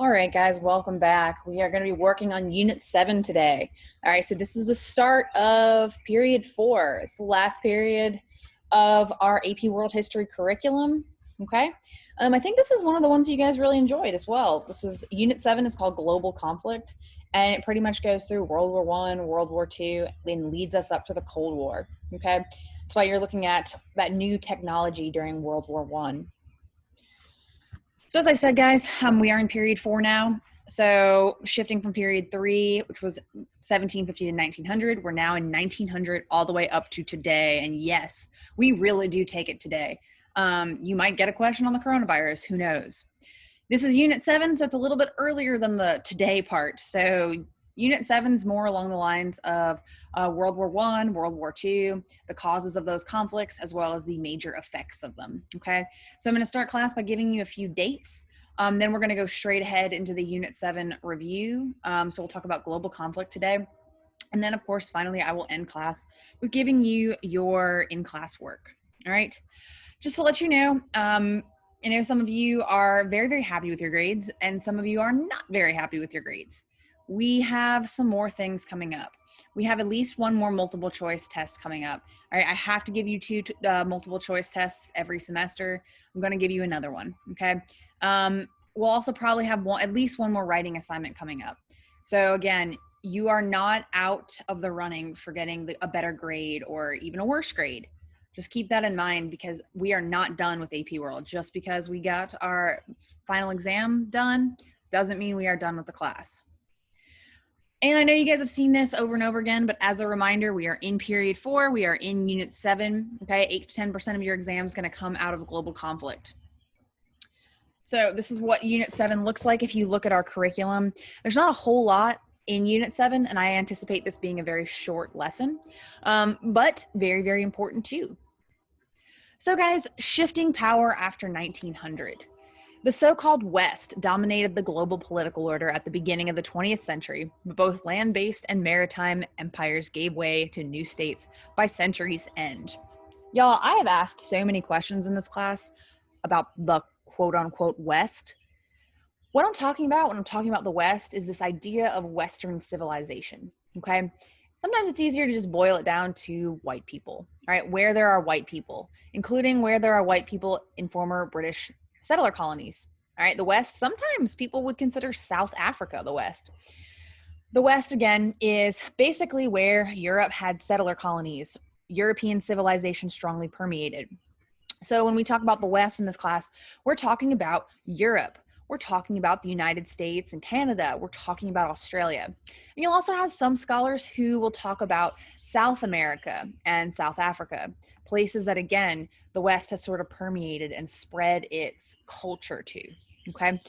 All right, guys, welcome back. We are going to be working on Unit 7 today. All right, so this is the start of Period 4. It's the last period of our AP World History curriculum, okay? I think this is one of the ones you guys really enjoyed as well. This was Unit 7 is called Global Conflict, and it pretty much goes through World War I, World War II, and leads us up to the Cold War, okay? That's why you're looking at that new technology during World War I. So as I said, guys, we are in period 4 now. So shifting from period 3, which was 1750 to 1900, we're now in 1900 all the way up to today. And yes, we really do take it today. You might get a question on the coronavirus, who knows? This is Unit 7, so it's a little bit earlier than the today part. So Unit 7 is more along the lines of World War I, World War II, the causes of those conflicts, as well as the major effects of them, okay? So I'm going to start class by giving you a few dates. Then we're going to go straight ahead into the Unit 7 review. So we'll talk about global conflict today. And then, of course, finally, I will end class with giving you your in-class work, all right? Just to let you know, some of you are very, very happy with your grades, and some of you are not very happy with your grades. We have some more things coming up. We have at least one more multiple choice test coming up. All right, I have to give you two multiple choice tests every semester. I'm going to give you another one, okay? We'll also probably have at least one more writing assignment coming up. So again, you are not out of the running for getting a better grade or even a worse grade. Just keep that in mind, because we are not done with AP World. Just because we got our final exam done doesn't mean we are done with the class. And I know you guys have seen this over and over again, but as a reminder, we are in period 4. We are in Unit 7. Okay, 8 to 10% of your exam is going to come out of global conflict. So this is what Unit 7 looks like if you look at our curriculum. There's not a whole lot in Unit 7, and I anticipate this being a very short lesson, but very, very important too. So guys, shifting power after 1900. The so-called West dominated the global political order at the beginning of the 20th century, but both land-based and maritime empires gave way to new states by century's end. Y'all, I have asked so many questions in this class about the quote-unquote West. What I'm talking about when I'm talking about the West is this idea of Western civilization, okay? Sometimes it's easier to just boil it down to white people, all right? Where there are white people, including where there are white people in former British settler colonies, all right? The West, sometimes people would consider South Africa the West. The West, again, is basically where Europe had settler colonies. European civilization strongly permeated. So when we talk about the West in this class, we're talking about Europe. We're talking about the United States and Canada. We're talking about Australia. And you'll also have some scholars who will talk about South America and South Africa, places that, again, the West has sort of permeated and spread its culture to, okay?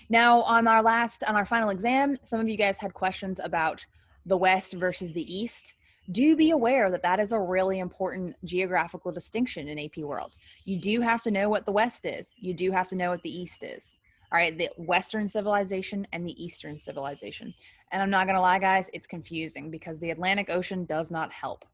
Now, on our final exam, some of you guys had questions about the West versus the East. Do be aware that that is a really important geographical distinction in AP World. You do have to know what the West is. You do have to know what the East is. All right, the Western civilization and the Eastern civilization. And I'm not going to lie, guys, it's confusing because the Atlantic Ocean does not help.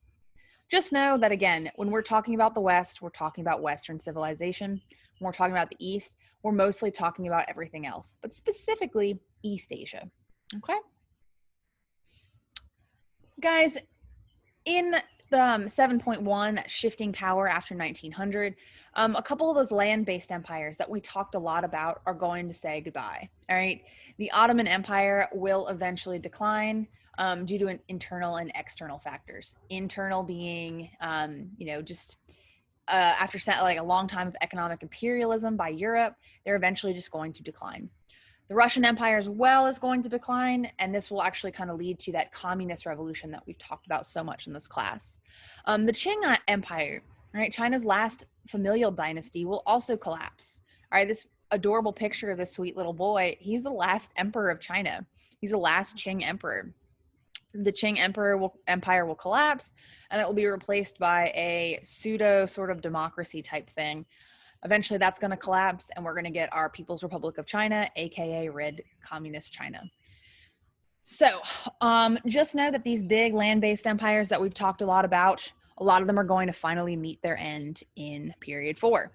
Just know that, again, when we're talking about the West, we're talking about Western civilization. When we're talking about the East, we're mostly talking about everything else, but specifically East Asia, okay? Guys, in the 7.1, shifting power after 1900, a couple of those land-based empires that we talked a lot about are going to say goodbye, all right? The Ottoman Empire will eventually decline due to internal and external factors. Internal being, after like a long time of economic imperialism by Europe, they're eventually just going to decline. The Russian Empire as well is going to decline, and this will actually kind of lead to that communist revolution that we've talked about so much in this class. The Qing Empire, right, China's last familial dynasty, will also collapse. All right, this adorable picture of this sweet little boy, he's the last emperor of China. He's the last Qing emperor. The Qing Empire will collapse, and it will be replaced by a pseudo sort of democracy type thing. Eventually that's going to collapse, and we're going to get our People's Republic of China, aka Red Communist China. So just know that these big land-based empires that we've talked a lot about, a lot of them are going to finally meet their end in period 4.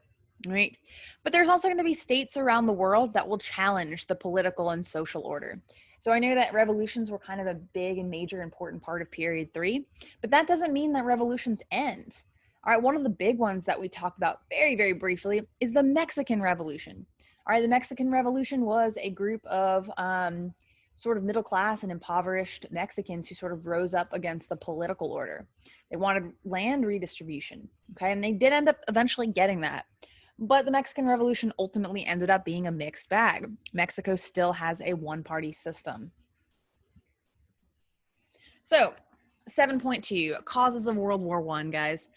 right? But there's also going to be states around the world that will challenge the political and social order. So I know that revolutions were kind of a big and major important part of period 3, but that doesn't mean that revolutions end. All right, one of the big ones that we talked about very, very briefly is the Mexican Revolution. All right, the Mexican Revolution was a group of sort of middle class and impoverished Mexicans who sort of rose up against the political order. They wanted land redistribution, okay, and they did end up eventually getting that. But the Mexican Revolution ultimately ended up being a mixed bag. Mexico still has a one-party system. So, 7.2, causes of World War I, guys.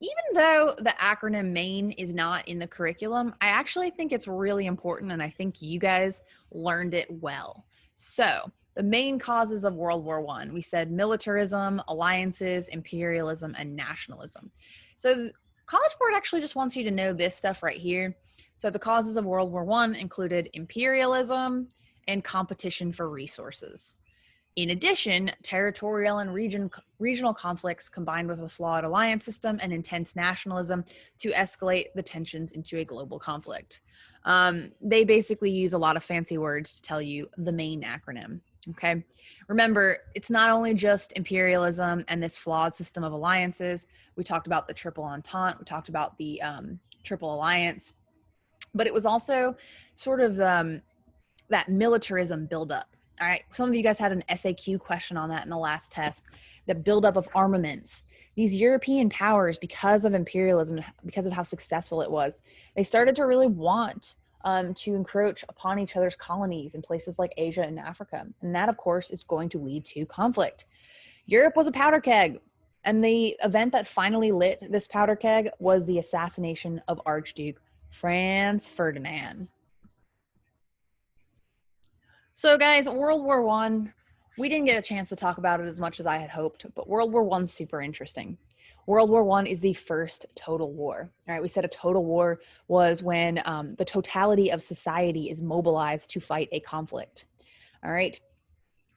Even though the acronym MAIN is not in the curriculum, I actually think it's really important, and I think you guys learned it well. So, the main causes of World War I, we said militarism, alliances, imperialism, and nationalism. So, College Board actually just wants you to know this stuff right here. So, the causes of World War I included imperialism and competition for resources. In addition, territorial and regional conflicts combined with a flawed alliance system and intense nationalism to escalate the tensions into a global conflict. They basically use a lot of fancy words to tell you the main acronym. Okay. Remember, it's not only just imperialism and this flawed system of alliances. We talked about the Triple Entente. We talked about the Triple Alliance. But it was also sort of that militarism buildup. All right, some of you guys had an SAQ question on that in the last test. The buildup of armaments. These European powers, because of imperialism, because of how successful it was, they started to really want to encroach upon each other's colonies in places like Asia and Africa. And that, of course, is going to lead to conflict. Europe was a powder keg. And the event that finally lit this powder keg was the assassination of Archduke Franz Ferdinand. So guys, World War One, we didn't get a chance to talk about it as much as I had hoped, but World War One's super interesting. World War One is the first total war. All right, we said a total war was when the totality of society is mobilized to fight a conflict. All right,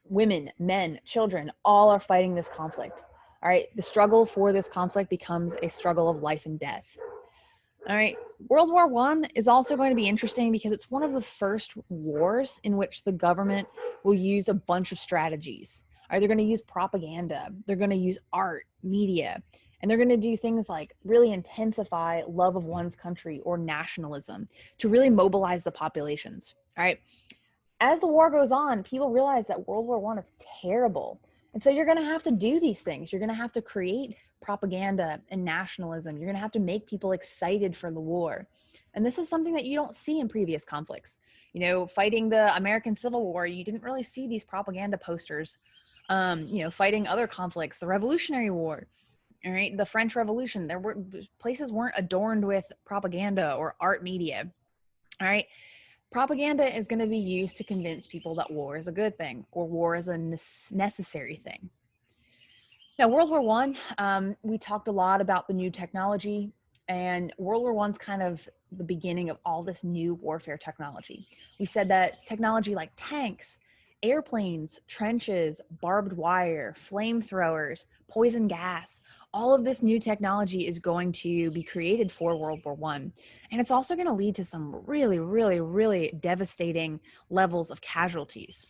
women, men, children, all are fighting this conflict. All right, the struggle for this conflict becomes a struggle of life and death. All right. World War I is also going to be interesting because it's one of the first wars in which the government will use a bunch of strategies. All right, they're going to use propaganda. They're going to use art, media, and they're going to do things like really intensify love of one's country or nationalism to really mobilize the populations. All right. As the war goes on, people realize that World War I is terrible. And so you're going to have to do these things. You're going to have to create propaganda and nationalism. You're going to have to make people excited for the war. And this is something that you don't see in previous conflicts. You know, fighting the American Civil War, you didn't really see these propaganda posters. Fighting other conflicts, the Revolutionary War, all right, the French Revolution, there were places weren't adorned with propaganda or art media. All right. Propaganda is going to be used to convince people that war is a good thing or war is a necessary thing. Now, World War I, we talked a lot about the new technology, and World War I's kind of the beginning of all this new warfare technology. We said that technology like tanks, airplanes, trenches, barbed wire, flamethrowers, poison gas, all of this new technology is going to be created for World War I. And it's also going to lead to some really, really, really devastating levels of casualties.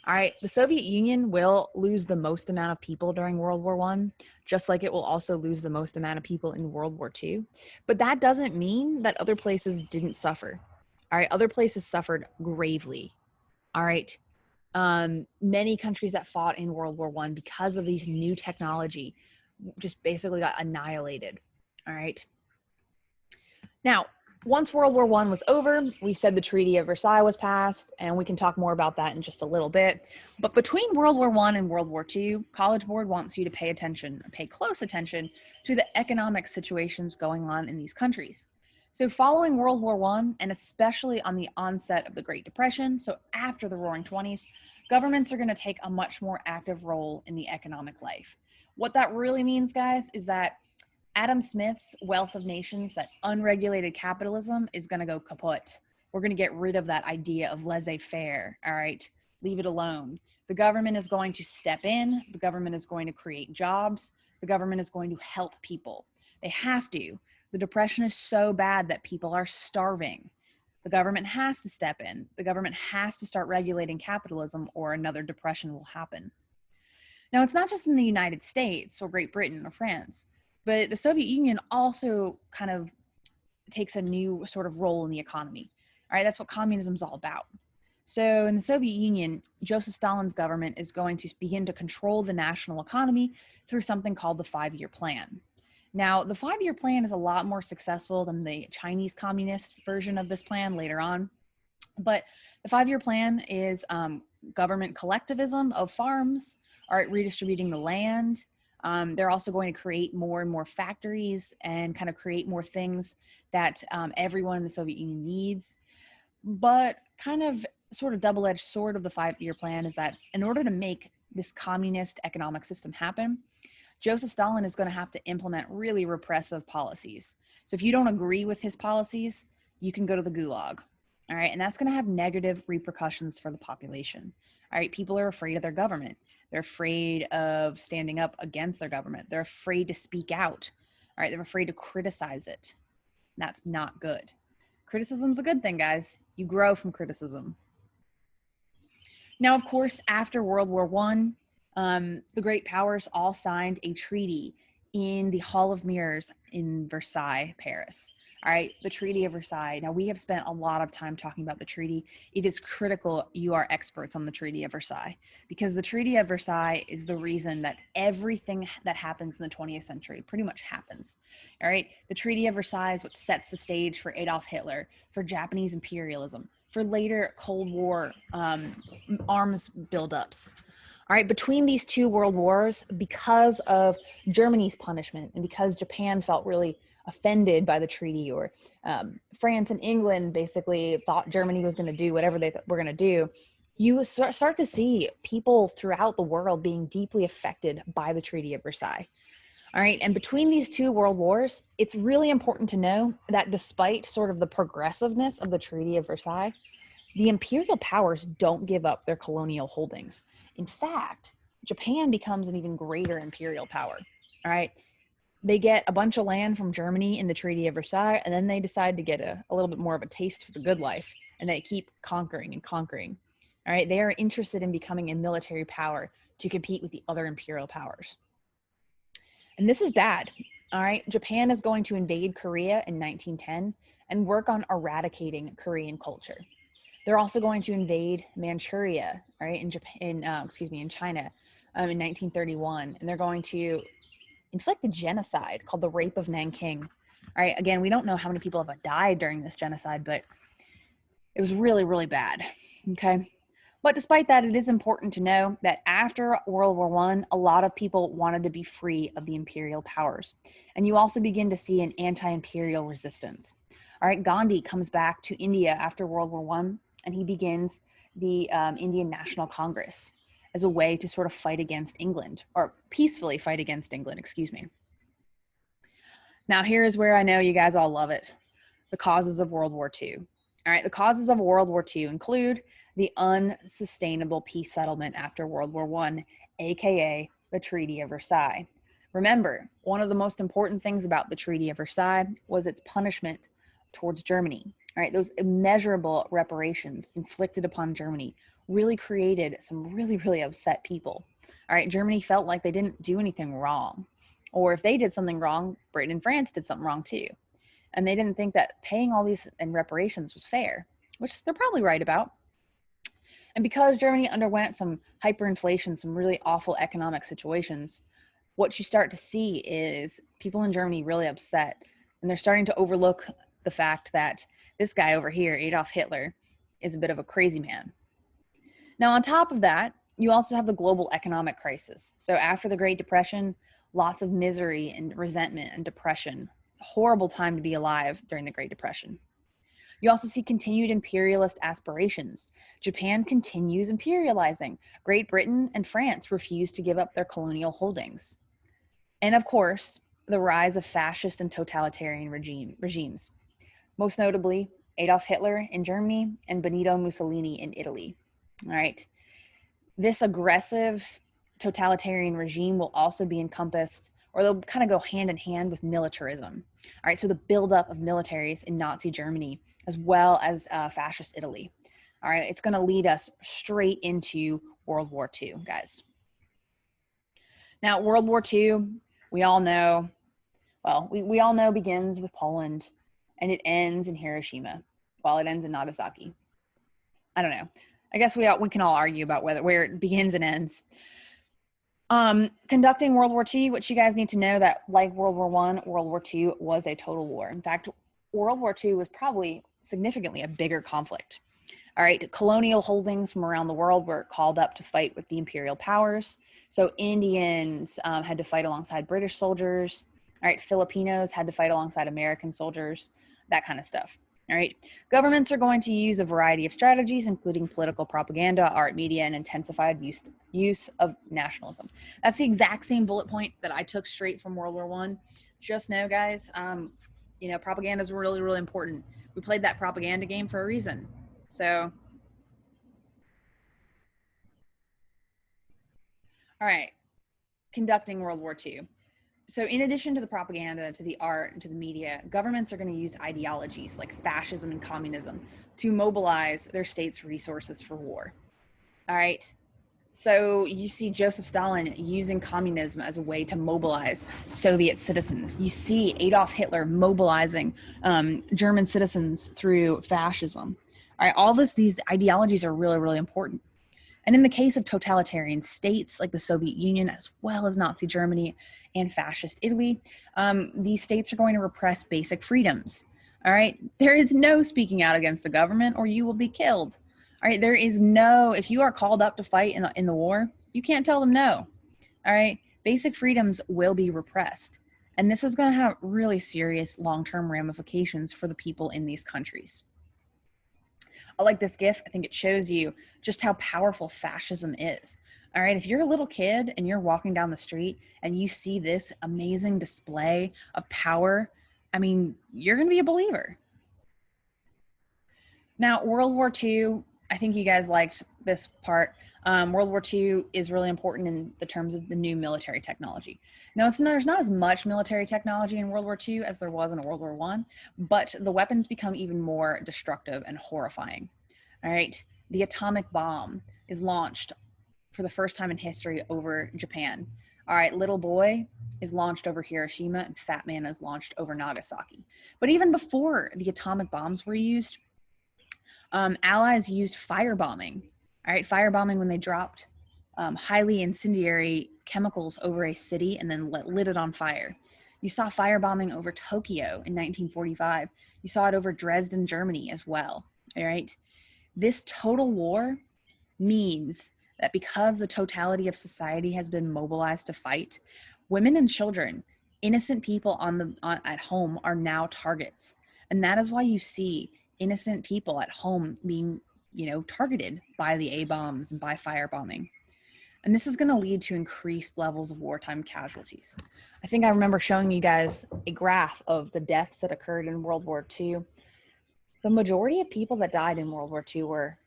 All right, the Soviet Union will lose the most amount of people during World War I, just like it will also lose the most amount of people in World War II. But that doesn't mean that other places didn't suffer. All right, other places suffered gravely. All right, many countries that fought in World War I because of these new technology just basically got annihilated. All right. Now, once World War I was over, we said the Treaty of Versailles was passed, and we can talk more about that in just a little bit. But between World War I and World War II, College Board wants you to pay close attention to the economic situations going on in these countries. So following World War I, and especially on the onset of the Great Depression, so after the Roaring Twenties, governments are going to take a much more active role in the economic life. What that really means, guys, is that Adam Smith's Wealth of Nations, that unregulated capitalism, is going to go kaput. We're going to get rid of that idea of laissez-faire, all right? Leave it alone. The government is going to step in. The government is going to create jobs. The government is going to help people. They have to. The depression is so bad that people are starving. The government has to step in. The government has to start regulating capitalism, or another depression will happen. Now, it's not just in the United States or Great Britain or France, but the Soviet Union also kind of takes a new sort of role in the economy. All right, that's what communism is all about. So in the Soviet Union, Joseph Stalin's government is going to begin to control the national economy through something called the 5-year plan. Now, the 5-year plan is a lot more successful than the Chinese communists' version of this plan later on. But the 5-year plan is government collectivism of farms, redistributing the land. They're also going to create more and more factories and kind of create more things that everyone in the Soviet Union needs. But kind of sort of double-edged sword of the 5-year plan is that in order to make this communist economic system happen, Joseph Stalin is going to have to implement really repressive policies. So if you don't agree with his policies, you can go to the gulag. All right. And that's going to have negative repercussions for the population. All right. People are afraid of their government. They're afraid of standing up against their government. They're afraid to speak out. All right. They're afraid to criticize it. That's not good. Criticism's a good thing, guys. You grow from criticism. Now, of course, after World War I, the great powers all signed a treaty in the Hall of Mirrors in Versailles, Paris. All right, the Treaty of Versailles. Now, we have spent a lot of time talking about the treaty. It is critical you are experts on the Treaty of Versailles, because the Treaty of Versailles is the reason that everything that happens in the 20th century pretty much happens. All right, the Treaty of Versailles is what sets the stage for Adolf Hitler, for Japanese imperialism, for later Cold War arms buildups. All right, between these two world wars, because of Germany's punishment and because Japan felt really offended by the treaty, or France and England basically thought Germany was going to do whatever they were going to do, you start to see people throughout the world being deeply affected by the Treaty of Versailles. All right, and between these two world wars, it's really important to know that despite sort of the progressiveness of the Treaty of Versailles, the imperial powers don't give up their colonial holdings. In fact, Japan becomes an even greater imperial power. All right. They get a bunch of land from Germany in the Treaty of Versailles, and then they decide to get a little bit more of a taste for the good life, and they keep conquering and conquering. All right. They are interested in becoming a military power to compete with the other imperial powers. And this is bad. All right. Japan is going to invade Korea in 1910 and work on eradicating Korean culture. They're also going to invade Manchuria, right, in China, in 1931, and they're going to inflict a genocide called the Rape of Nanking. All right, again, we don't know how many people have died during this genocide, but it was really, really bad. Okay, but despite that, it is important to know that after World War I, a lot of people wanted to be free of the imperial powers, and you also begin to see an anti-imperial resistance. All right, Gandhi comes back to India after World War I, and he begins the Indian National Congress as a way to sort of fight against England, or peacefully fight against England, excuse me. Now, here is where I know you guys all love it: the causes of World War II. All right, the causes of World War II include the unsustainable peace settlement after World War I, aka the Treaty of Versailles. Remember, one of the most important things about the Treaty of Versailles was its punishment towards Germany. All right, those immeasurable reparations inflicted upon Germany really created some really, really upset people. All right, Germany felt like they didn't do anything wrong. Or if they did something wrong, Britain and France did something wrong too. And they didn't think that paying all these in reparations was fair, which they're probably right about. And because Germany underwent some hyperinflation, some really awful economic situations, what you start to see is people in Germany really upset. And they're starting to overlook the fact that this guy over here, Adolf Hitler, is a bit of a crazy man. Now, on top of that, you also have the global economic crisis. So after the Great Depression, lots of misery and resentment and depression. Horrible time to be alive during the Great Depression. You also see continued imperialist aspirations. Japan continues imperializing. Great Britain and France refuse to give up their colonial holdings. And of course, the rise of fascist and totalitarian regimes. Most notably, Adolf Hitler in Germany and Benito Mussolini in Italy. All right. This aggressive totalitarian regime will also be encompassed, or they'll kind of go hand in hand with militarism. All right, so the buildup of militaries in Nazi Germany as well as fascist Italy. All right, it's going to lead us straight into World War II, guys. Now, World War II, we all know, well, we all know begins with Poland and it ends in Hiroshima, while it ends in Nagasaki. I don't know. I guess we can all argue about where it begins and ends. Conducting World War II, what you guys need to know that like World War I, World War II was a total war. In fact, World War II was probably significantly a bigger conflict. All right, colonial holdings from around the world were called up to fight with the imperial powers. So Indians had to fight alongside British soldiers. All right, Filipinos had to fight alongside American soldiers, that kind of stuff. All right, governments are going to use a variety of strategies, including political propaganda, art, media, and intensified use of nationalism. That's the exact same bullet point that I took straight from World War I. Just know, guys, propaganda is really, really important. We played that propaganda game for a reason. So, all right, conducting World War II. So in addition to the propaganda, to the art, and to the media, governments are going to use ideologies like fascism and communism to mobilize their state's resources for war. All right. So you see Joseph Stalin using communism as a way to mobilize Soviet citizens. You see Adolf Hitler mobilizing German citizens through fascism. All right. All these ideologies are really, really important. And in the case of totalitarian states like the Soviet Union, as well as Nazi Germany and fascist Italy, these states are going to repress basic freedoms. All right. There is no speaking out against the government or you will be killed. All right. There is no, if you are called up to fight in the war, you can't tell them no. All right. Basic freedoms will be repressed. And this is going to have really serious long-term ramifications for the people in these countries. I like this GIF. I think it shows you just how powerful fascism is. All right, if you're a little kid and you're walking down the street and you see this amazing display of power, I mean, you're going to be a believer. Now, World War II, I think you guys liked this part. World War II is really important in the terms of the new military technology. Now, there's not as much military technology in World War II as there was in World War I, but the weapons become even more destructive and horrifying. All right, the atomic bomb is launched for the first time in history over Japan. All right, Little Boy is launched over Hiroshima and Fat Man is launched over Nagasaki. But even before the atomic bombs were used, Allies used firebombing. All right, firebombing when they dropped highly incendiary chemicals over a city and then lit it on fire. You saw firebombing over Tokyo in 1945. You saw it over Dresden, Germany as well. All right. This total war means that because the totality of society has been mobilized to fight, women and children, innocent people at home are now targets. And that is why you see innocent people at home being, targeted by the A-bombs and by firebombing. And this is going to lead to increased levels of wartime casualties. I think I remember showing you guys a graph of the deaths that occurred in World War II. The majority of people that died in World War II were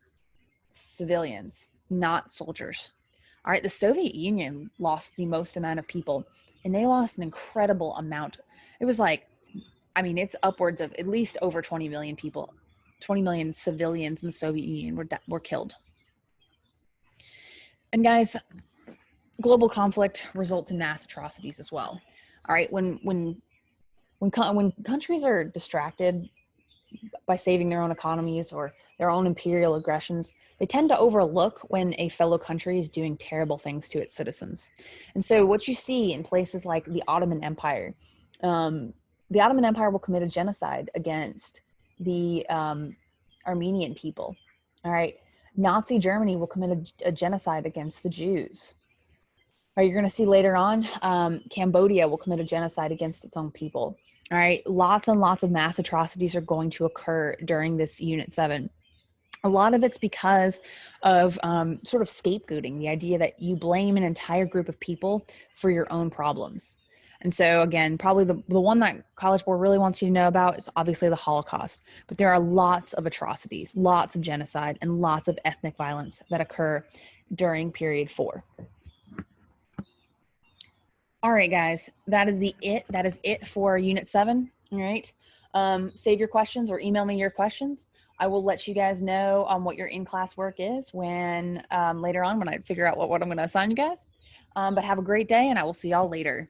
civilians, not soldiers. All right, the Soviet Union lost the most amount of people, and they lost an incredible amount. It was it's upwards of at least over 20 million people, 20 million civilians in the Soviet Union were killed. And guys, global conflict results in mass atrocities as well. All right, when countries are distracted by saving their own economies or their own imperial aggressions, they tend to overlook when a fellow country is doing terrible things to its citizens. And so what you see in places like the Ottoman Empire, the Ottoman Empire will commit a genocide against the Armenian people. All right. Nazi Germany will commit a genocide against the Jews. Or you're going to see later on, Cambodia will commit a genocide against its own people. All right, lots and lots of mass atrocities are going to occur during this Unit 7. A lot of it's because of sort of scapegoating, the idea that you blame an entire group of people for your own problems. And so again, probably the one that College Board really wants you to know about is obviously the Holocaust. But there are lots of atrocities, lots of genocide, and lots of ethnic violence that occur during period 4. All right, guys, that is it for Unit 7. All right. Save your questions or email me your questions. I will let you guys know what your in-class work is when later on when I figure out what I'm going to assign you guys. But have a great day, and I will see y'all later.